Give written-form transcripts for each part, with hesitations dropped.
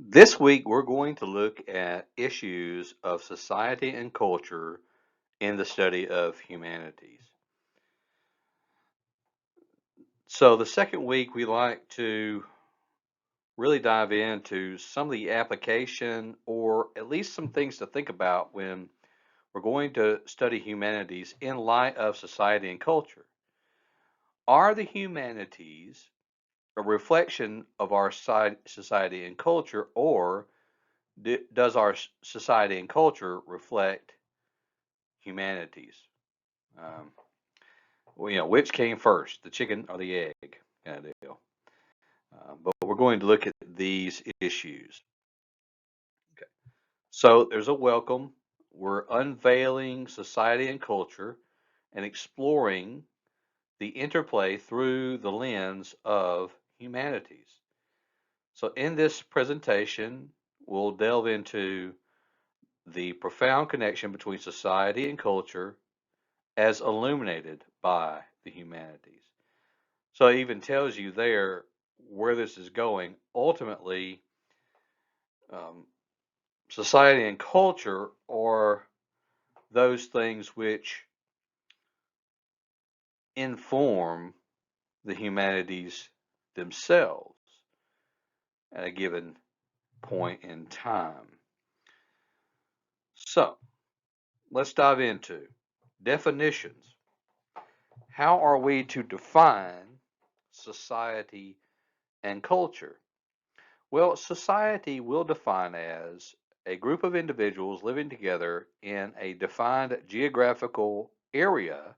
This week, we're going to look at issues of society and culture in the study of humanities. So, the second week, we like to really dive into some of the application or at least some things to think about when we're going to study humanities in light of society and culture. Are the humanities a reflection of our society and culture, or does our society and culture reflect humanities? Um, well, which came first, the chicken or the egg, kind of deal. But we're going to look at these issues. Okay. So there's a welcome. We're unveiling society and culture and exploring the interplay through the lens of humanities. So in this presentation, we'll delve into the profound connection between society and culture as illuminated by the humanities. So it even tells you there where this is going. Ultimately, um, society and culture are those things which inform the humanities themselves at a given point in time. So let's dive into definitions. How are we to define society and culture? Well, society will define as a group of individuals living together in a defined geographical area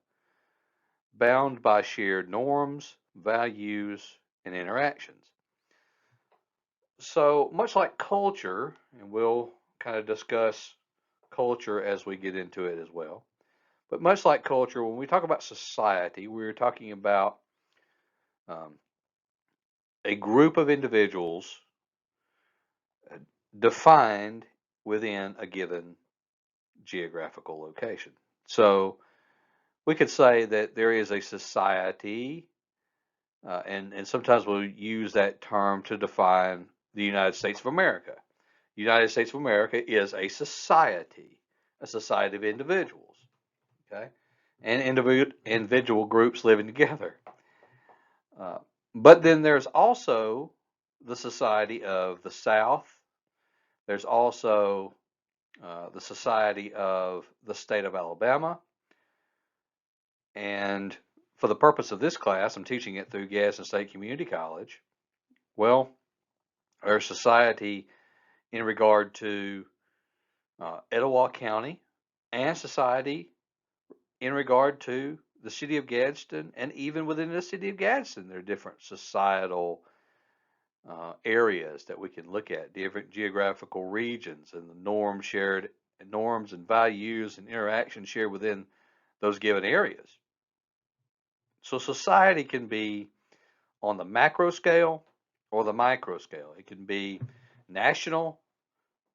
bound by shared norms, values, and interactions. So, much like culture, and we'll kind of discuss culture as we get into it as well, but much like culture, when we talk about society, we're talking about um, a group of individuals defined within a given geographical location. So we could say that there is a society, and sometimes we'll use that term to define the United States of America. The United States of America is a society of individuals, okay, and individual groups living together. Uh, but then there's also the society of the South. There's also the society of the state of Alabama. And for the purpose of this class, I'm teaching it through Gadsden State Community College. Well, our society in regard to Etowah County and society in regard to the city of Gadsden, and even within the city of Gadsden, there are different societal areas that we can look at, different geographical regions, and the norms and values and interactions shared within those given areas. So society can be on the macro scale or the micro scale. It can be national,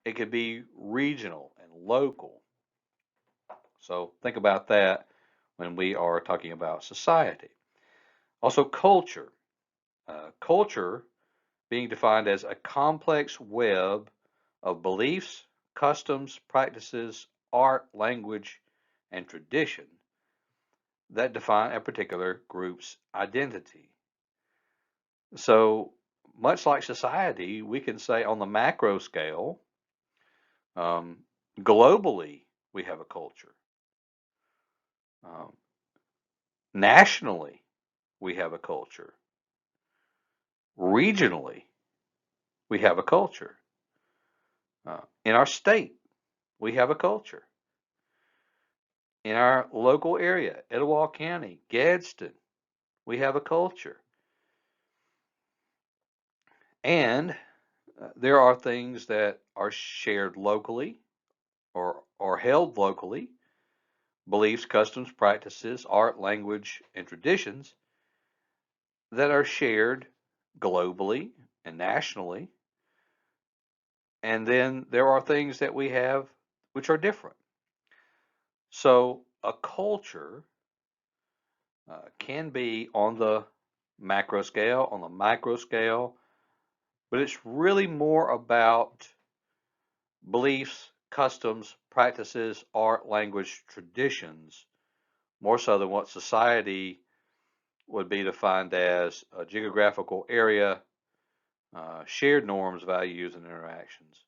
it could be regional and local. So think about that when we are talking about society. Also, culture. Culture being defined as a complex web of beliefs, customs, practices, art, language, and tradition that define a particular group's identity. So, much like society, we can say on the macro scale, um, globally, we have a culture. Um, nationally, we have a culture. Regionally, we have a culture. In our state, we have a culture. In our local area, Etowah County, Gadsden, we have a culture. And there are things that are shared locally or held locally, beliefs, customs, practices, art, language, and traditions that are shared globally and nationally. And then there are things that we have which are different. So a culture can be on the macro scale, on the micro scale, but it's really more about beliefs, customs, practices, art, language, traditions, more so than what society would be defined as a geographical area, shared norms, values, and interactions.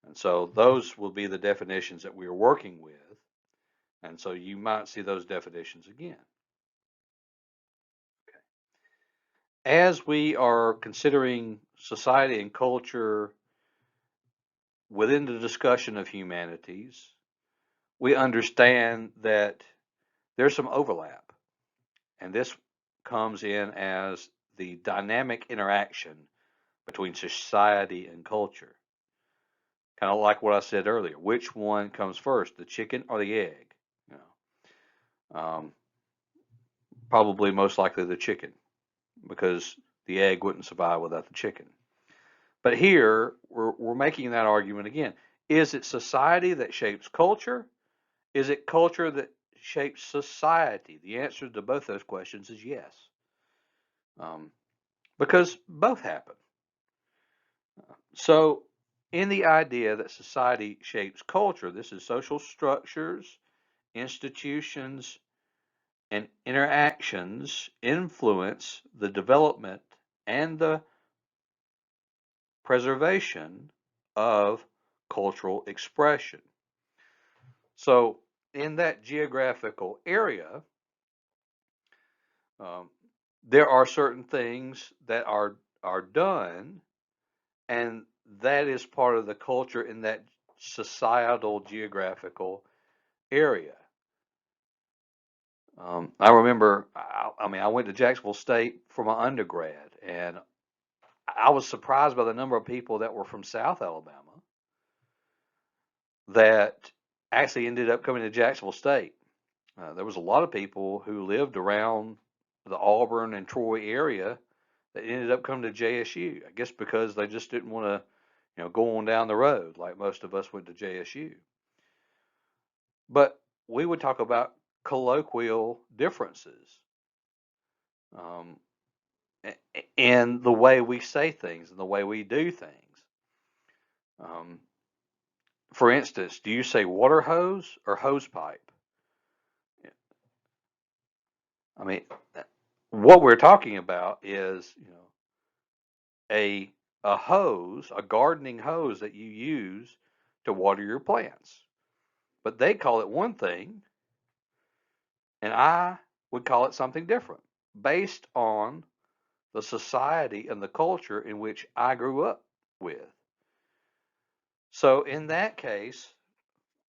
And so those will be the definitions that we are working with. And so you might see those definitions again. As we are considering society and culture within the discussion of humanities, we understand that there's some overlap. And this comes in as the dynamic interaction between society and culture. Kind of like what I said earlier. Which one comes first, the chicken or the egg? You know, probably most likely the chicken, because the egg wouldn't survive without the chicken. But here we're making that argument again. Is it society that shapes culture? Is it culture that shapes society? The answer to both those questions is yes, um, because both happen. So, in the idea that society shapes culture, this is social structures, institutions, and interactions influence the development and the preservation of cultural expression. So, in that geographical area, um, there are certain things that are done, and that is part of the culture in that societal geographical area. I remember, I went to Jacksonville State for my undergrad, and I was surprised by the number of people that were from South Alabama that actually ended up coming to Jacksonville State. There was a lot of people who lived around the Auburn and Troy area that ended up coming to JSU. I guess because they just didn't want to, go on down the road like most of us went to JSU. But we would talk about colloquial differences, um, in the way we say things and the way we do things. Um, for instance, do you say water hose or hose pipe? I mean, what we're talking about is, a a hose, a gardening hose that you use to water your plants. But they call it one thing, and I would call it something different based on the society and the culture in which I grew up with. So in that case,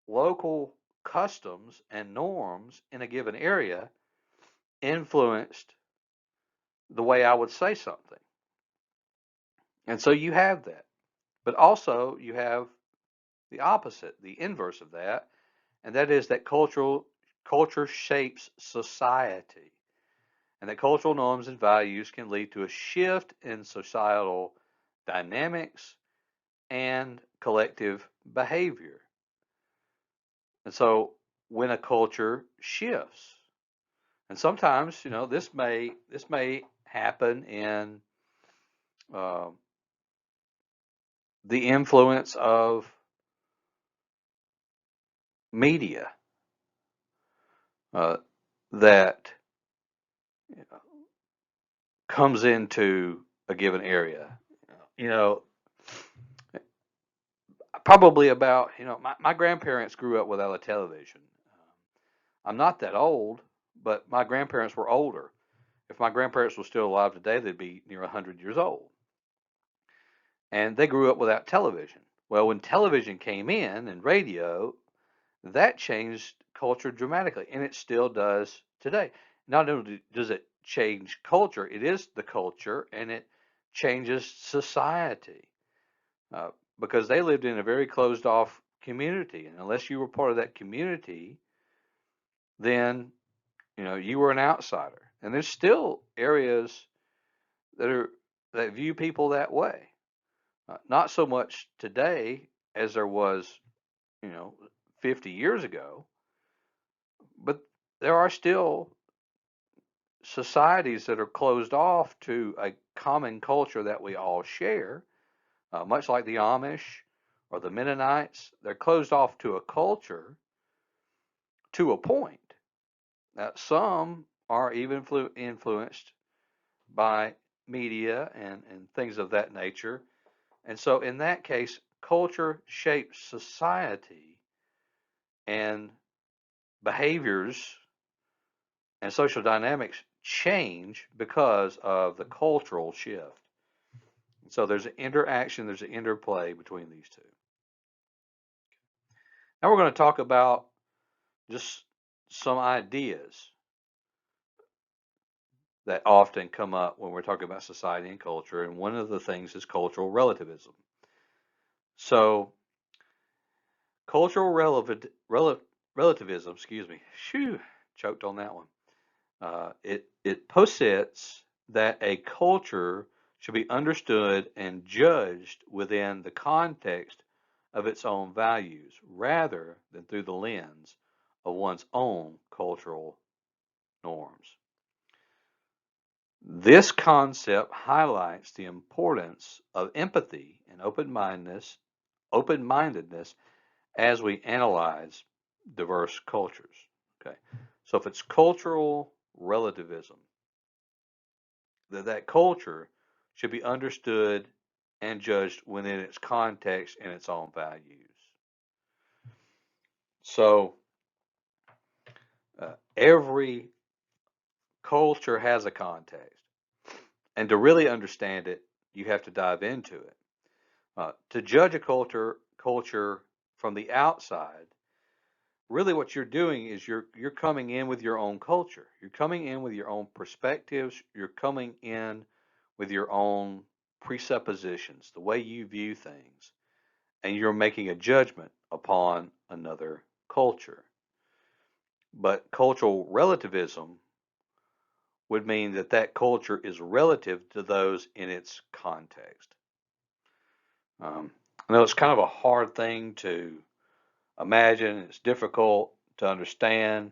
local customs and norms in a given area influenced the way I would say something. And so you have that. But also you have the opposite, the inverse of that, and that is that culture shapes society. And that cultural norms and values can lead to a shift in societal dynamics and collective behavior. And so when a culture shifts, and sometimes, this may happen in uh, the influence of media, uh, that comes into a given area. You know, Probably about, my grandparents grew up without a television. I'm not that old, but my grandparents were older. If my grandparents were still alive today, they'd be near 100 years old. And they grew up without television. Well, when television came in and radio, that changed culture dramatically, and it still does today. Not only does it change culture, it is the culture, and it changes society, uh, because they lived in a very closed off community, and unless you were part of that community, then you were an outsider. And there's still areas that are that view people that way. Not so much today as there was, you know, 50 years ago, but there are still societies that are closed off to a common culture that we all share, much like the Amish or the Mennonites, they're closed off to a culture to a point. Now, some are even influenced by media and things of that nature. And so, in that case, culture shapes society, and behaviors and social dynamics change because of the cultural shift. So, there's an interaction, there's an interplay between these two. Now, we're going to talk about just some ideas that often come up when we're talking about society and culture. And one of the things is cultural relativism. So, cultural relativism, excuse me, shoo, choked on that one. It posits that a culture should be understood and judged within the context of its own values rather than through the lens of one's own cultural norms. This concept highlights the importance of empathy and open-mindedness as we analyze diverse cultures. Okay, so if it's cultural relativism, that culture should be understood and judged within its context and its own values. So every culture has a context, and to really understand it, you have to dive into it. To judge a culture from the outside, really what you're doing is you're coming in with your own culture. You're coming in with your own perspectives. You're coming in with your own presuppositions, the way you view things, and you're making a judgment upon another culture. But cultural relativism would mean that that culture is relative to those in its context. I know it's kind of a hard thing to imagine, it's difficult to understand,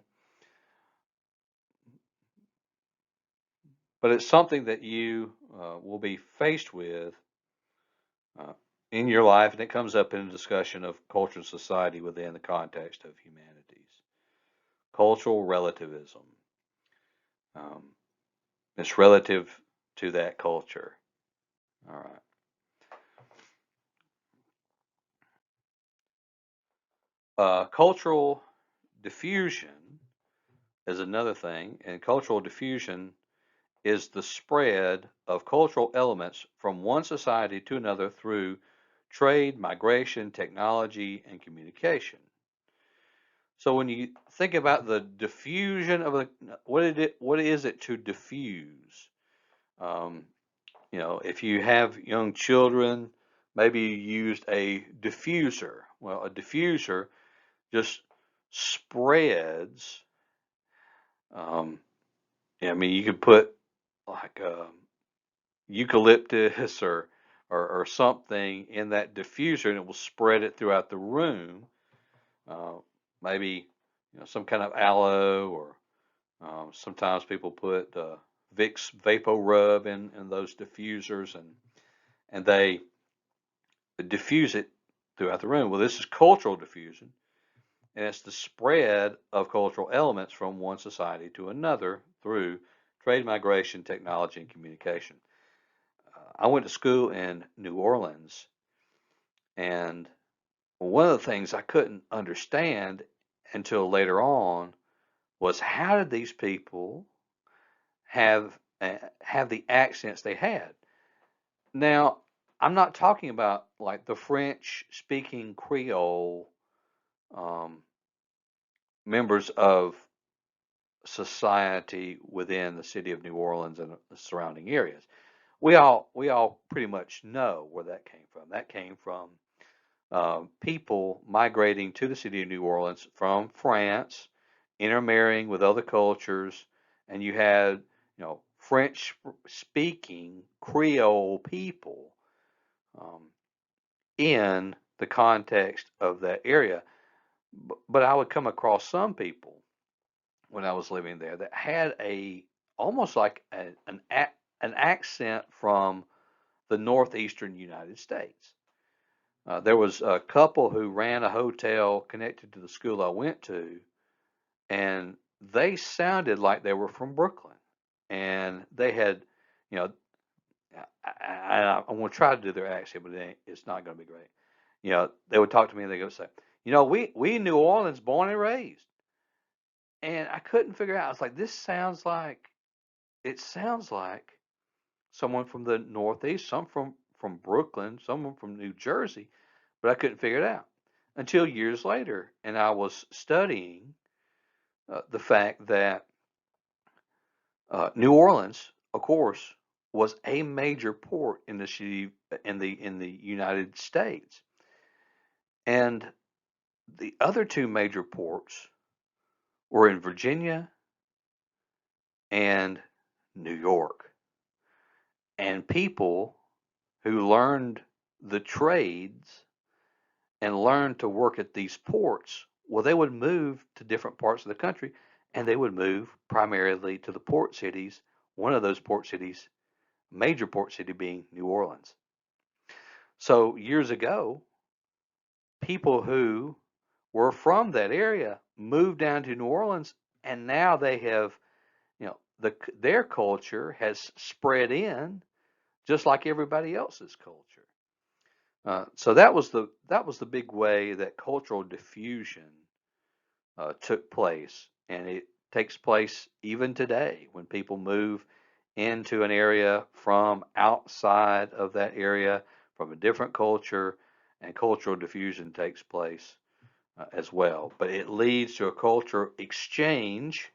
but it's something that you will be faced with uh, in your life, and it comes up in a discussion of culture and society within the context of humanities. Cultural relativism. Um, it's relative to that culture. All right. Cultural diffusion is another thing, and cultural diffusion is the spread of cultural elements from one society to another through trade, migration, technology, and communication. So when you think about the diffusion of a, what is it to diffuse? Um, if you have young children, maybe you used a diffuser. Well, a diffuser just spreads. Um, yeah, I mean, you could put like eucalyptus or something in that diffuser, and it will spread it throughout the room. Uh, maybe some kind of aloe, or sometimes people put Vicks Vapor Rub in those diffusers, and they diffuse it throughout the room. Well, this is cultural diffusion, and it's the spread of cultural elements from one society to another through trade, migration, technology, and communication. I went to school in New Orleans, and one of the things I couldn't understand until later on was how did these people have the accents they had? Now, I'm not talking about like the French speaking Creole um, members of society within the city of New Orleans and the surrounding areas. We all pretty much know where that came from. That came from people migrating to the city of New Orleans from France, intermarrying with other cultures, and you had, French speaking Creole people um, in the context of that area. But I would come across some people when I was living there that had a almost like an accent from the northeastern United States. There was a couple who ran a hotel connected to the school I went to, and they sounded like they were from Brooklyn. And they had, you know, I'm going to try to do their accent, but it's not going to be great. They would talk to me and they go say, we in New Orleans, born and raised. And I couldn't figure out. I was like, it sounds like someone from the Northeast, some from Brooklyn, someone from New Jersey, but I couldn't figure it out until years later. And I was studying the fact that New Orleans, of course, was a major port in the city in the United States, and the other two major ports were in Virginia and New York. And people who learned the trades and learned to work at these ports, well, they would move to different parts of the country, and they would move primarily to the port cities. One of those port cities, major port city, being New Orleans. So years ago, people who were from that area moved down to New Orleans, and now they have, their culture has spread in just like everybody else's culture. So that was the big way that cultural diffusion took place, and it takes place even today when people move into an area from outside of that area, from a different culture, and cultural diffusion takes place as well. But it leads to a culture exchange,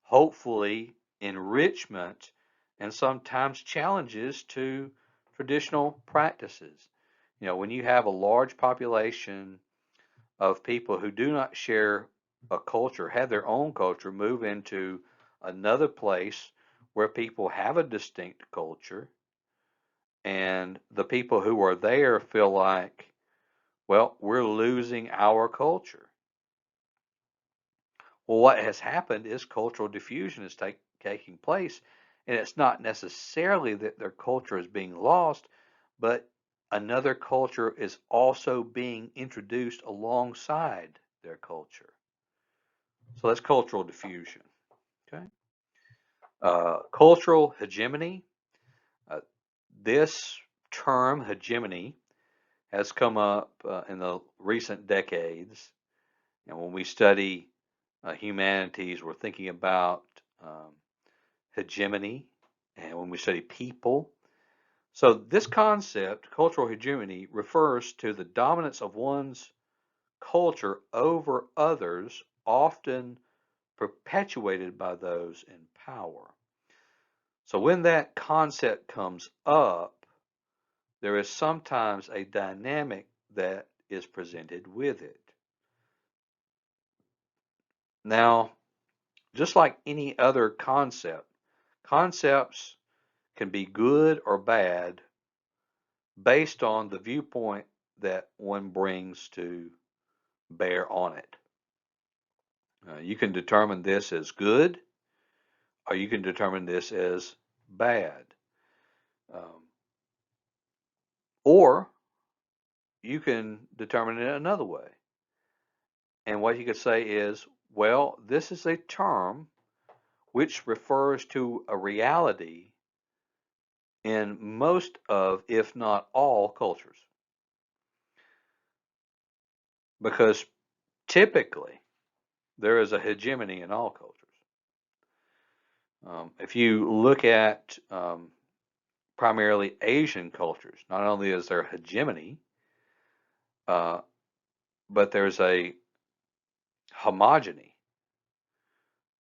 hopefully enrichment, and sometimes challenges to traditional practices. When you have a large population of people who do not share a culture, have their own culture, move into another place where people have a distinct culture, and the people who are there feel like, well, we're losing our culture. Well, what has happened is cultural diffusion is taking place, and it's not necessarily that their culture is being lost, but another culture is also being introduced alongside their culture. So that's cultural diffusion. Okay. Cultural hegemony. Uh, this term, hegemony, has come up in the recent decades. And when we study humanities, we're thinking about hegemony, and when we study people. So, this concept, cultural hegemony, refers to the dominance of one's culture over others, often perpetuated by those in power. So, when that concept comes up, there is sometimes a dynamic that is presented with it. Now, just like any other concept, concepts can be good or bad based on the viewpoint that one brings to bear on it. You can determine this as good, or you can determine this as bad. Um, or you can determine it another way. And what you could say is, well, this is a term which refers to a reality in most of, if not all, cultures. Because typically, there is a hegemony in all cultures. If you look at primarily Asian cultures, not only is there hegemony, uh, but there's a homogeny.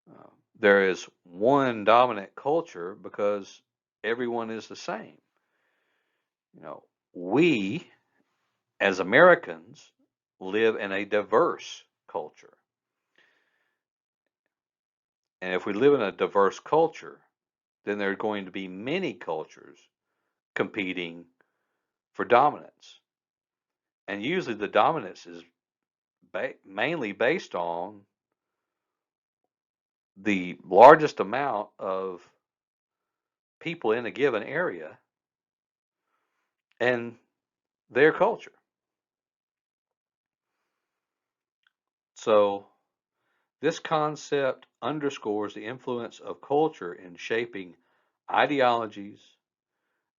Uh, there is one dominant culture because everyone is the same. We as Americans live in a diverse culture. And if we live in a diverse culture, then there are going to be many cultures competing for dominance. And usually the dominance is mainly based on the largest amount of people in a given area and their culture. So this concept underscores the influence of culture in shaping ideologies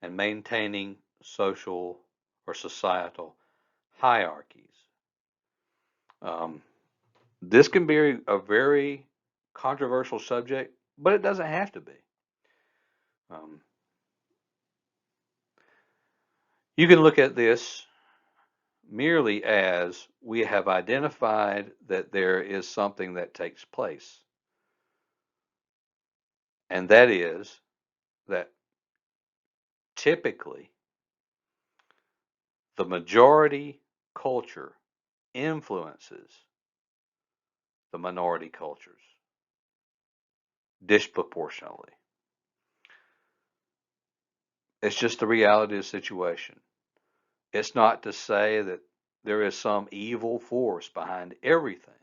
and maintaining social or societal hierarchies. Um, this can be a very controversial subject, but it doesn't have to be. Um, you can look at this merely as we have identified that there is something that takes place, and that is that typically the majority culture influences the minority cultures disproportionately. It's just the reality of the situation. It's not to say that there is some evil force behind everything,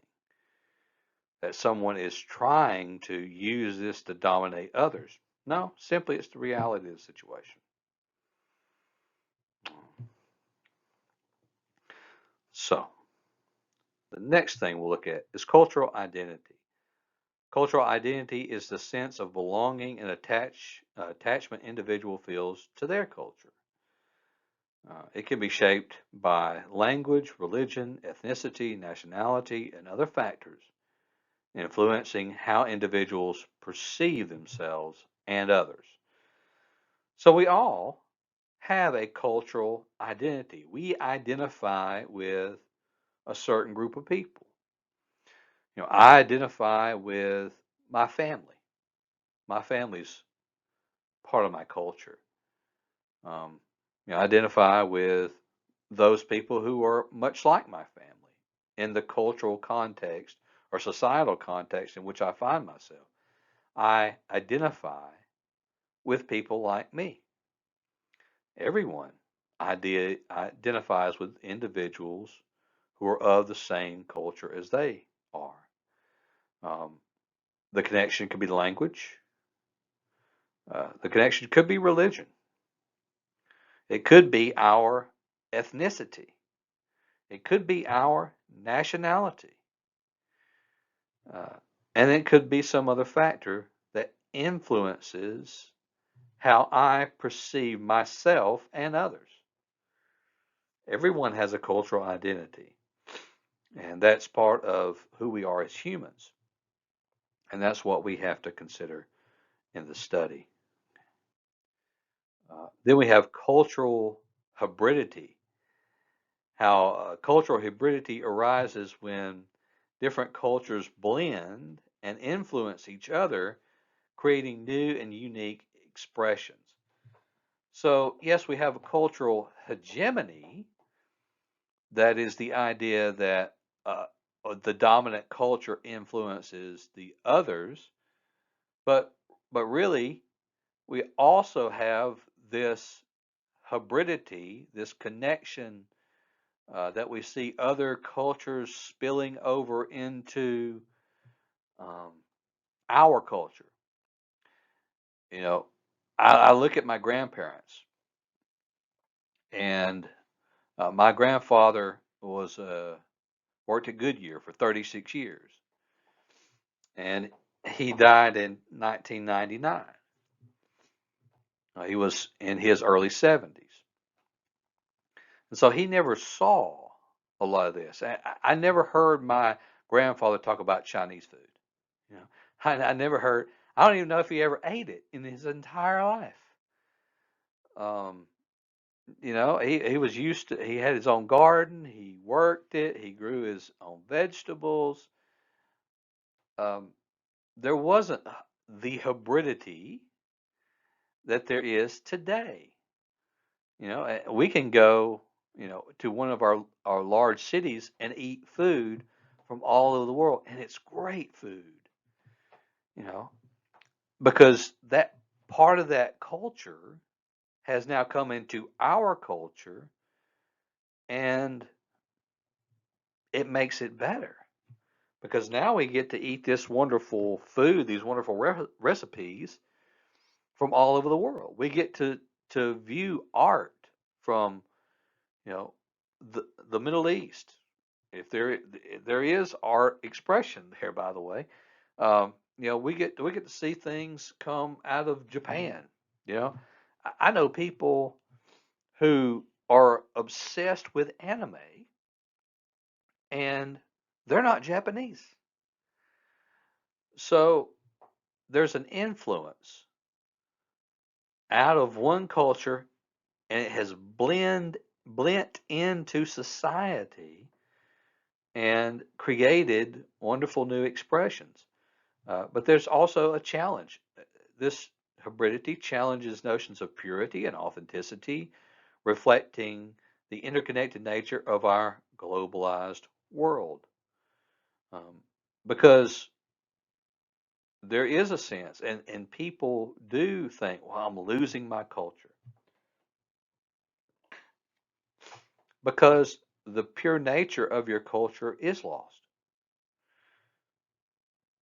that someone is trying to use this to dominate others. No, simply it's the reality of the situation. So, the next thing we'll look at is cultural identity. Cultural identity is the sense of belonging and attachment individual feels to their culture. It can be shaped by language, religion, ethnicity, nationality, and other factors, influencing how individuals perceive themselves and others. So we all have a cultural identity. We identify with a certain group of people. I identify with my family. My family's part of my culture. Um, I identify with those people who are much like my family in the cultural context or societal context in which I find myself. I identify with people like me. Everyone identifies with individuals who are of the same culture as they are. Um, the connection could be language. The connection could be religion. It could be our ethnicity. It could be our nationality. Uh, and it could be some other factor that influences how I perceive myself and others. Everyone has a cultural identity, and that's part of who we are as humans. And that's what we have to consider in the study. Then we have cultural hybridity, how cultural hybridity arises when different cultures blend and influence each other, creating new and unique expressions. So, yes, we have a cultural hegemony. That is the idea that the dominant culture influences the others, but really we also have this hybridity, this connection that we see other cultures spilling over into um, our culture. You know, I look at my grandparents, and my grandfather was worked at Goodyear for 36 years, and he died in 1999. He was in his early 70s, and so he never saw a lot of this. I never heard my grandfather talk about Chinese food. You know, I never heard. I don't even know if he ever ate it in his entire life. Um, he was used to. He had his own garden. He worked it. He grew his own vegetables. Um, there wasn't the hybridity that there is today. We can go, to one of our large cities and eat food from all over the world, and it's great food, you know, because that part of that culture has now come into our culture, and it makes it better because now we get to eat this wonderful food, these wonderful recipes from all over the world. We get to view art from, you know, the Middle East. If there is art expression there, by the way, we get to see things come out of Japan. You know, I know people who are obsessed with anime, and they're not Japanese. So there's an influence out of one culture, and it has blend into society and created wonderful new expressions. But there's also a challenge. This hybridity challenges notions of purity and authenticity, reflecting the interconnected nature of our globalized world. Um, because there is a sense, and people do think, well, I'm losing my culture because the pure nature of your culture is lost.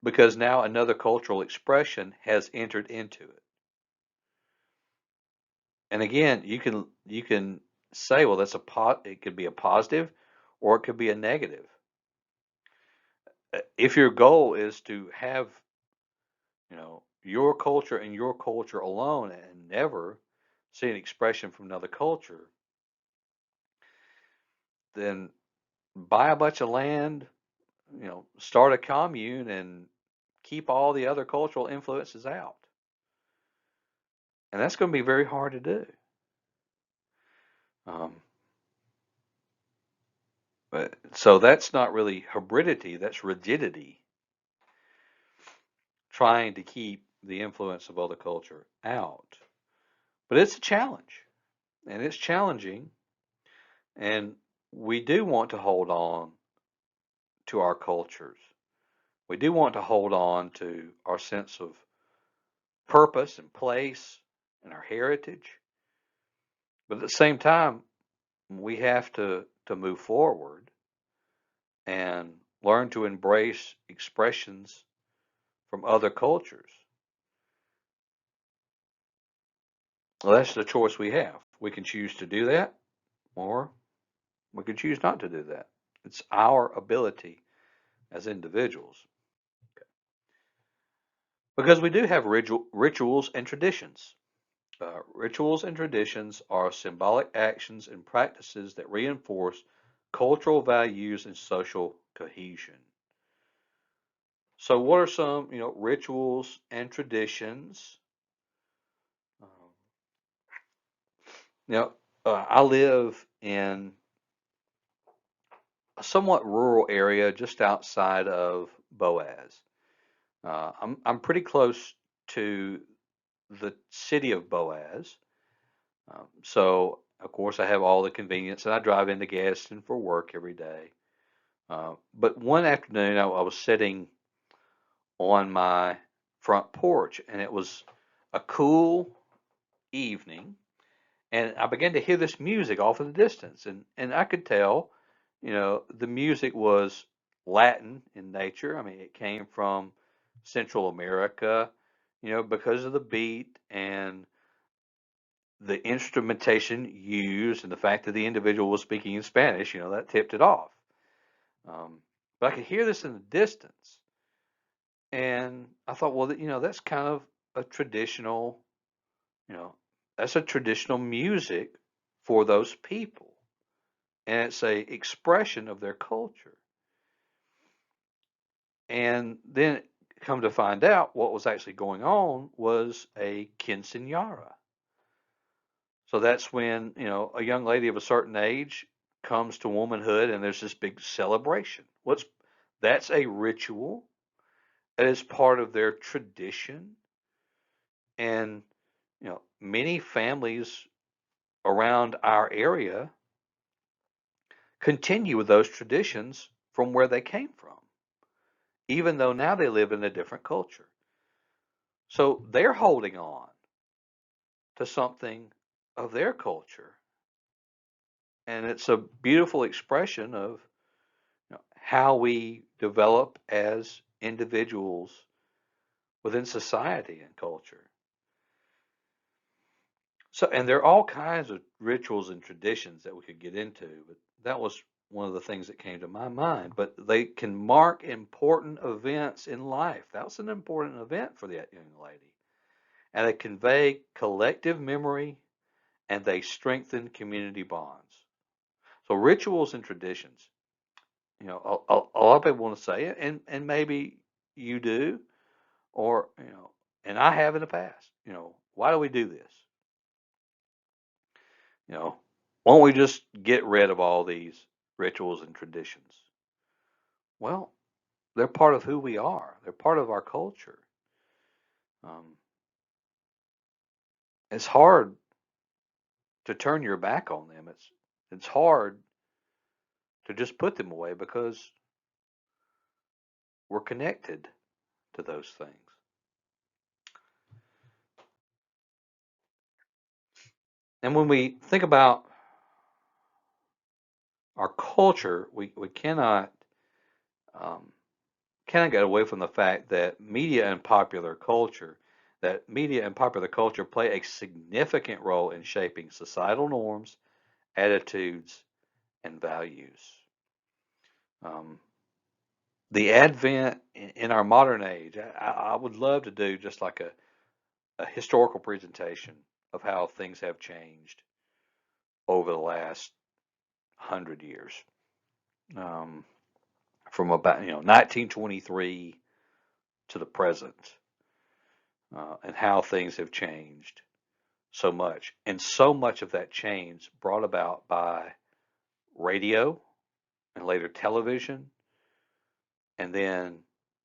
Because now another cultural expression has entered into it. And again, you can say, well, it could be a positive or it could be a negative. If your goal is to have, your culture and your culture alone and never see an expression from another culture, then buy a bunch of land, start a commune and keep all the other cultural influences out. And that's going to be very hard to do. Um, so that's not really hybridity, that's rigidity, trying to keep the influence of other culture out. But it's a challenge, and it's challenging, and we do want to hold on to our cultures. We do want to hold on to our sense of purpose and place and our heritage. But at the same time, we have to move forward and learn to embrace expressions from other cultures. Well, that's the choice we have. We can choose to do that, or we can choose not to do that. It's our ability as individuals. Because we do have rituals and traditions. Rituals and traditions are symbolic actions and practices that reinforce cultural values and social cohesion. So, what are some, rituals and traditions? Um, you know, I live in a somewhat rural area just outside of Boaz. I'm pretty close to the city of Boaz. So, of course, I have all the convenience, and I drive into Gadsden for work every day. But one afternoon, I was sitting on my front porch, and it was a cool evening, and I began to hear this music off in the distance, and I could tell, the music was Latin in nature. I mean, it came from Central America, because of the beat and the instrumentation used and the fact that the individual was speaking in Spanish, that tipped it off. But I could hear this in the distance, and I thought, well, that's kind of a traditional, you know, that's a traditional music for those people, and it's a expression of their culture. And then come to find out, what was actually going on was a quinceañera. So that's when, a young lady of a certain age comes to womanhood and there's this big celebration. That's a ritual. It is part of their tradition. And, many families around our area continue with those traditions from where they came from, even though now they live in a different culture. So they're holding on to something of their culture. And it's a beautiful expression of, how we develop as individuals within society and culture. So, and there are all kinds of rituals and traditions that we could get into, but that was one of the things that came to my mind. But they can mark important events in life. That was an important event for that young lady. And they convey collective memory and they strengthen community bonds. So, rituals and traditions, a lot of people want to say it, and maybe you do, or, and I have in the past, why do we do this? You know, why don't we just get rid of all these rituals and traditions? Well, they're part of who we are. They're part of our culture. Um, it's hard to turn your back on them. It's hard to just put them away because we're connected to those things. And when we think about our culture, we um, cannot get away from the fact that media and popular culture play a significant role in shaping societal norms, attitudes, and values. Um, the advent in our modern age, I would love to do just like a historical presentation of how things have changed over the last 100 years, um, from about 1923 to the present, and how things have changed so much. And so much of that change brought about by radio and later television, and then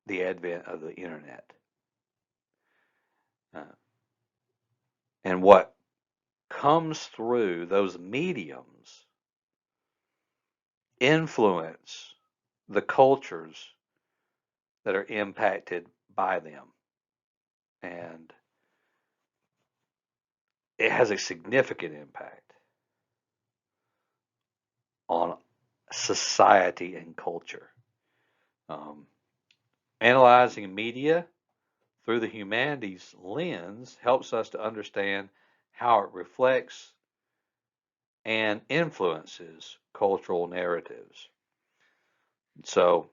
the advent of the internet. Uh, and what comes through those mediums influence the cultures that are impacted by them. And it has a significant impact on society and culture. Um, Analyzing media through the humanities lens helps us to understand how it reflects and influences cultural narratives. So,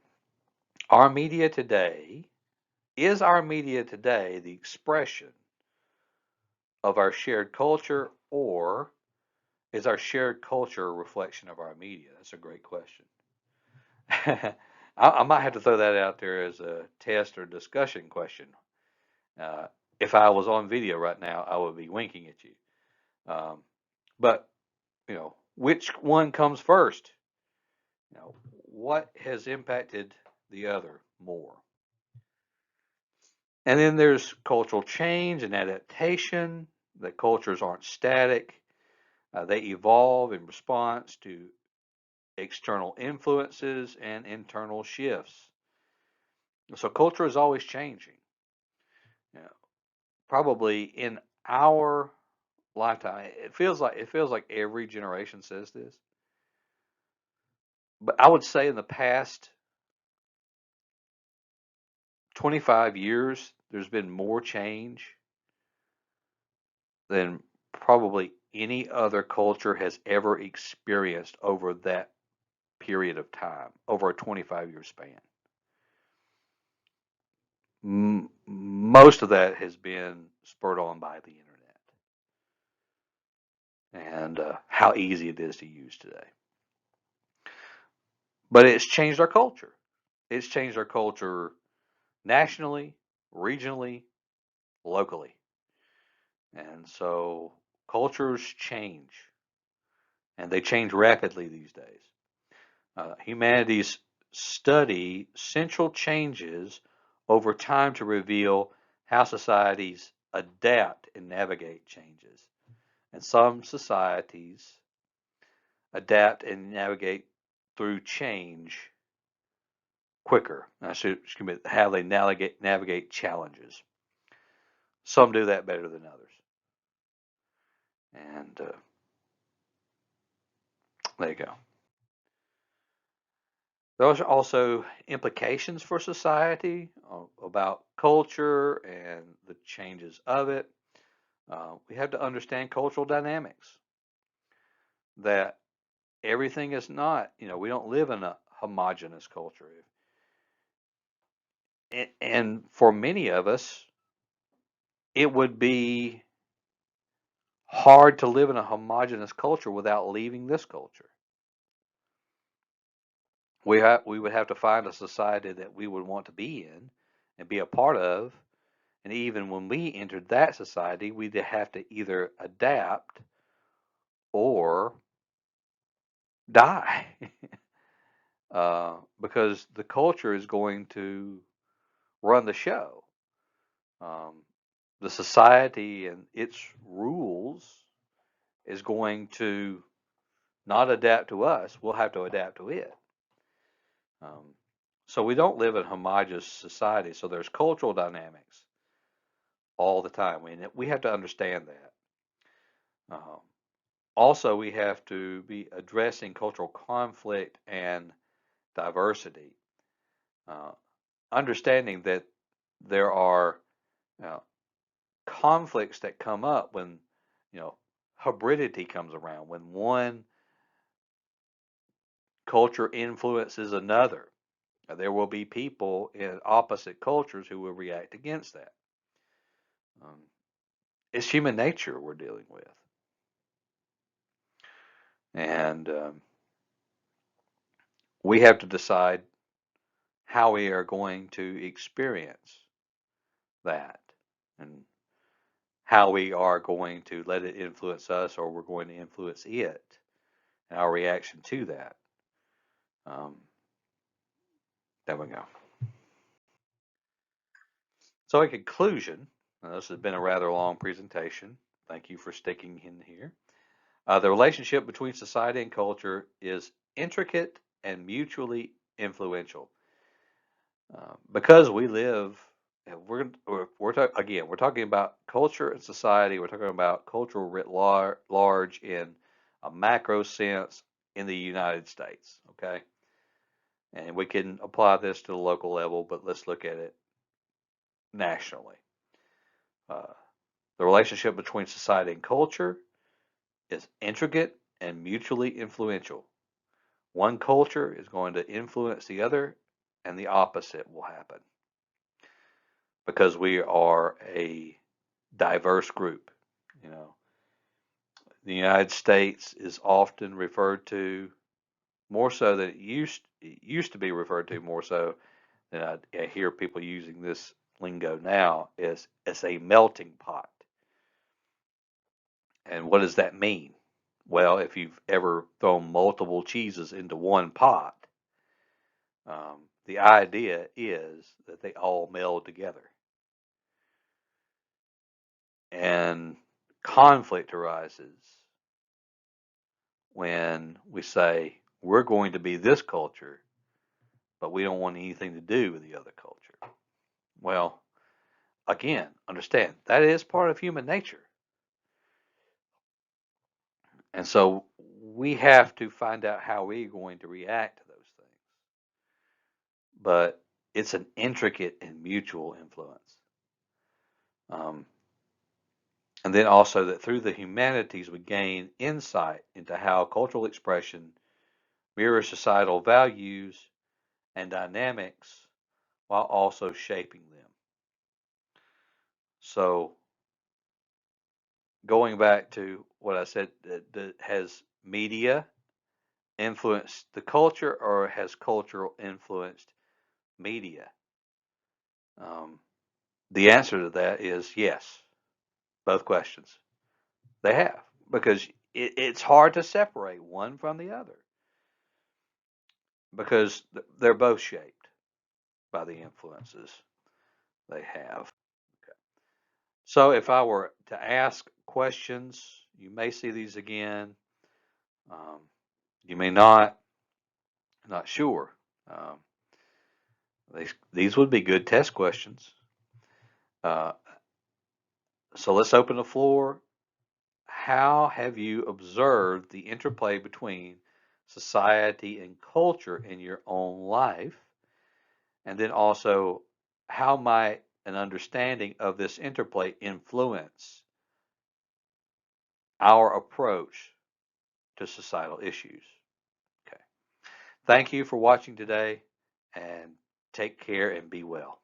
our media today our media today the expression of our shared culture, or is our shared culture a reflection of our media? That's a great question. I might have to throw that out there as a test or discussion question. Uh, if I was on video right now, I would be winking at you. Um, but which one comes first? What has impacted the other more? And then there's cultural change and adaptation. That cultures aren't static. They evolve in response to external influences and internal shifts. So culture is always changing. You know, Probably in our lifetime, it feels like every generation says this. But I would say in the past 25 years, there's been more change than probably any other culture has ever experienced over that period of time, over a 25-year span. Most of that has been spurred on by the internet and how easy it is to use today. But it's changed our culture. It's changed our culture nationally, regionally, locally. And so cultures change, and they change rapidly these days. Humanities study central changes over time to reveal how societies adapt and navigate changes. And some societies adapt and navigate through change quicker. Excuse me, how they navigate challenges. Some do that better than others. And there you go. Those are also implications for society about culture and the changes of it. We have to understand cultural dynamics, that everything is not, we don't live in a homogenous culture. And for many of us, it would be hard to live in a homogenous culture without leaving this culture. We would have to find a society that we would want to be in and be a part of. And even when we entered that society, we'd have to either adapt or die. Because the culture is going to run the show. Um, the society and its rules is going to not adapt to us. We'll have to adapt to it. Um, so we don't live in a homogeneous society. So there's cultural dynamics all the time. We have to understand that. Um, Also, we have to be addressing cultural conflict and diversity, uh, understanding that there are uh, conflicts that come up when, you know, hybridity comes around, when one culture influences another. There will be people in opposite cultures who will react against that. Um, it's human nature we're dealing with. And we have to decide how we are going to experience that and how we are going to let it influence us or we're going to influence it and our reaction to that. Um, there we go. So, in conclusion, this has been a rather long presentation. Thank you for sticking in here. The relationship between society and culture is intricate and mutually influential. Because we live, we're talking about culture and society. We're talking about cultural writ large in a macro sense in the United States. Okay, and we can apply this to the local level, but let's look at it nationally. Uh, the relationship between society and culture is intricate and mutually influential. One culture is going to influence the other, and the opposite will happen because we are a diverse group. You know, the United States is often referred to more so than it used to be referred to more so than I hear people using this lingo now is as a melting pot. And what does that mean? Well, if you've ever thrown multiple cheeses into one pot, the idea is that they all meld together. And conflict arises when we say we're going to be this culture, but we don't want anything to do with the other culture. Well, again, understand that is part of human nature. And so we have to find out how we're going to react to those things. But it's an intricate and mutual influence. Um, and then also that through the humanities, we gain insight into how cultural expression mirrors societal values and dynamics while also shaping them. So, going back to what I said, has media influenced the culture or has culture influenced media? Um, the answer to that is yes, both questions. They have, because it's hard to separate one from the other because they're both shaped by the influences they have. Okay. So if I were to ask questions, you may see these again. Um, you may not. Not sure. Um, these would be good test questions. Uh, so let's open the floor. How have you observed the interplay between society and culture in your own life? And then also, how might an understanding of this interplay influence our approach to societal issues. Okay. Thank you for watching today, and take care and be well.